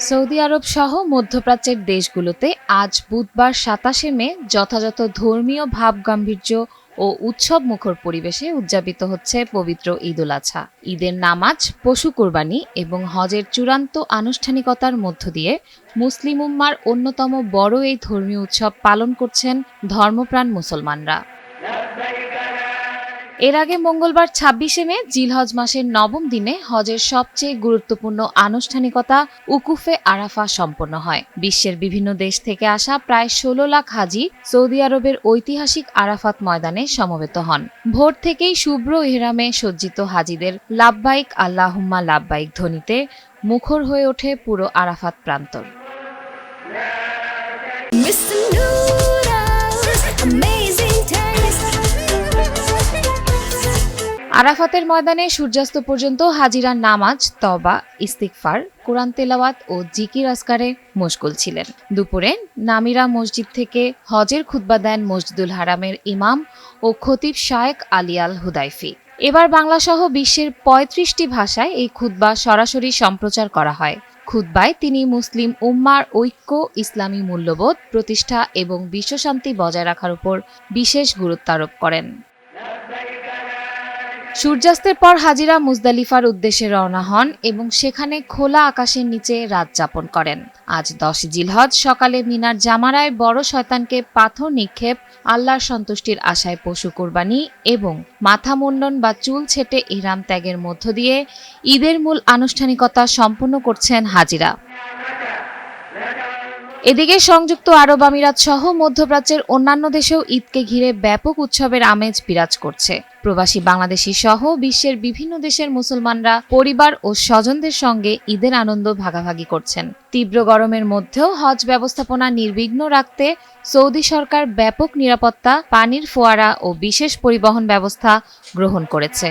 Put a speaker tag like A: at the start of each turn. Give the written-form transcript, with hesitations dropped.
A: Saudi আরব সহ মধ্যপ্রাচ্যের দেশগুলোতে আজ বুধবার ২৭শে মে যথাযথ ধর্মীয় ভাবগাম্ভীর্য ও উৎসব মুখর পরিবেশে উদযাপিত হচ্ছে পবিত্র ঈদ উল আজহা। ঈদের নামাজ, পশু কোরবানি এবং হজের চূড়ান্ত আনুষ্ঠানিকতার মধ্য দিয়ে মুসলিম উম্মার অন্যতম বড় এই ধর্মীয় উৎসব পালন করছেন ধর্মপ্রাণ মুসলমানরা। এর আগে মঙ্গলবার ২৬শে মে জিলহজ মাসের নবম দিনে হজের সবচেয়ে গুরুত্বপূর্ণ আনুষ্ঠানিকতা উকুফে আরাফা সম্পন্ন হয়। বিশ্বের বিভিন্ন দেশ থেকে আসা প্রায় ১৬ লাখ হাজি সৌদি আরবের ঐতিহাসিক আরাফাত ময়দানে সমবেত হন। ভোর থেকেই শুভ্র ইহরামে সজ্জিত হাজিদের লাব্বাইক আল্লাহুম্মা লাব্বাইক ধ্বনিতে মুখর হয়ে ওঠে পুরো আরাফাত প্রান্তর। আরাফাতের ময়দানে সূর্যাস্ত পর্যন্ত হাজিরা নামাজ, তওবা, ইস্তিগফার, কোরআন তেলাওয়াত ও জিকির আজকারে মশগুল ছিলেন। দুপুরে নামিরা মসজিদ থেকে হজের খুতবা দেন মসজিদুল হারামের ইমাম ও খতিব শায়েখ আলী আল হুদাইফি। এবার বাংলাসহ বিশ্বের ৩৫টি ভাষায় এই খুতবা সরাসরি সম্প্রচার করা হয়। খুতবায় তিনি মুসলিম উম্মার ঐক্য, ইসলামী মূল্যবোধ প্রতিষ্ঠা এবং বিশ্বশান্তি বজায় রাখার উপর বিশেষ গুরুত্ব আরোপ করেন। সূর্যাস্তের পর হাজিরা মুজদালিফার উদ্দেশ্যে রওনা হন এবং সেখানে খোলা আকাশের নিচে রাত যাপন করেন। আজ ১০ জিলহজ সকালে মিনার জামারায় বড় শয়তানকে পাথর নিক্ষেপ, আল্লাহর সন্তুষ্টির আশায় পশু কোরবানি এবং মাথা মুন্ডন বা চুল ছেটে ইহরাম ত্যাগের মধ্য দিয়ে ঈদের মূল আনুষ্ঠানিকতা সম্পন্ন করছেন হাজিরা। এদিকে সংযুক্ত আরব আমিরাত সহ মধ্যপ্রাচ্যের অন্যান্য দেশেও ঈদকে ঘিরে ব্যাপক উৎসবের আমেজ বিরাজ করছে। প্রবাসী বাংলাদেশি সহ বিশ্বের বিভিন্ন দেশের মুসলমানরা পরিবার ও স্বজনদের সঙ্গে ঈদের আনন্দ ভাগাভাগি করছেন। তীব্র গরমের মধ্যেও হজ ব্যবস্থাপনা নির্বিঘ্ন রাখতে সৌদি সরকার ব্যাপক নিরাপত্তা, পানির ফোয়ারা ও বিশেষ পরিবহন ব্যবস্থা গ্রহণ করেছে।